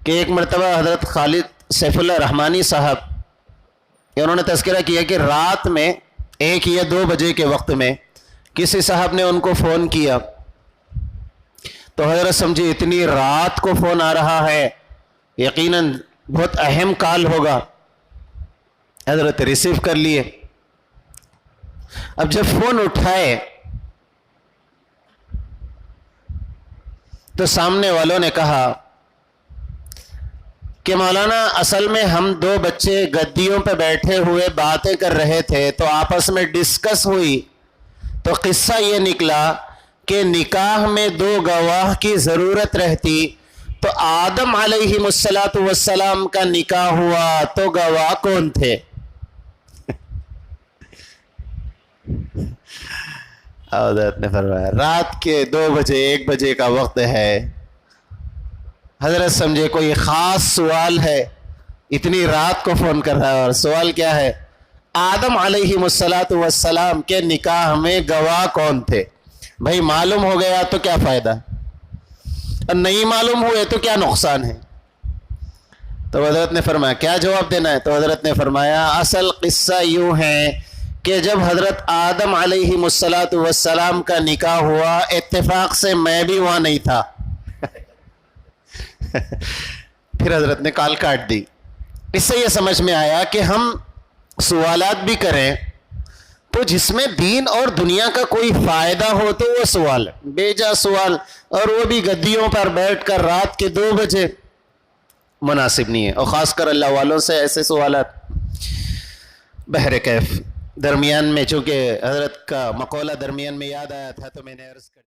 کہ ایک مرتبہ حضرت خالد سیف اللہ رحمانی صاحب انہوں نے تذکرہ کیا کہ رات میں 1 یا 2 بجے کے وقت میں کسی صاحب نے ان کو فون کیا، تو حضرت سمجھے اتنی رات کو فون آ رہا ہے، یقیناً بہت اہم کال ہوگا، حضرت ریسیو کر لیے۔ اب جب فون اٹھائے تو سامنے والوں نے کہا کہ مولانا اصل میں ہم 2 بچے گدیوں پہ بیٹھے ہوئے باتیں کر رہے تھے، تو آپس میں ڈسکس ہوئی تو قصہ یہ نکلا کہ نکاح میں 2 گواہ کی ضرورت رہتی، تو آدم علیہ السلام کا نکاح ہوا تو گواہ کون تھے؟ حضرت نے فرمایا رات کے 2 بجے 1 بجے کا وقت ہے، حضرت سمجھے کوئی خاص سوال ہے، اتنی رات کو فون کر رہا ہے، اور سوال کیا ہے؟ آدم علیہ السلام کے نکاح میں گواہ کون تھے؟ بھائی معلوم ہو گیا تو کیا فائدہ، اور نہیں معلوم ہوئے تو کیا نقصان ہے؟ تو حضرت نے فرمایا کیا جواب دینا ہے؟ تو حضرت نے فرمایا اصل قصہ یوں ہے کہ جب حضرت آدم علیہ السلام کا نکاح ہوا، اتفاق سے میں بھی وہاں نہیں تھا۔ پھر حضرت نے کال کاٹ دی۔ اس سے یہ سمجھ میں آیا کہ ہم سوالات بھی کریں تو جس میں دین اور دنیا کا کوئی فائدہ ہو تو وہ سوال ہے، بیجا سوال، اور وہ بھی گدیوں پر بیٹھ کر رات کے 2 بجے مناسب نہیں ہے، اور خاص کر اللہ والوں سے ایسے سوالات۔ بہر کیف درمیان میں چونکہ حضرت کا مقولہ درمیان میں یاد آیا تھا تو میں نے عرض کر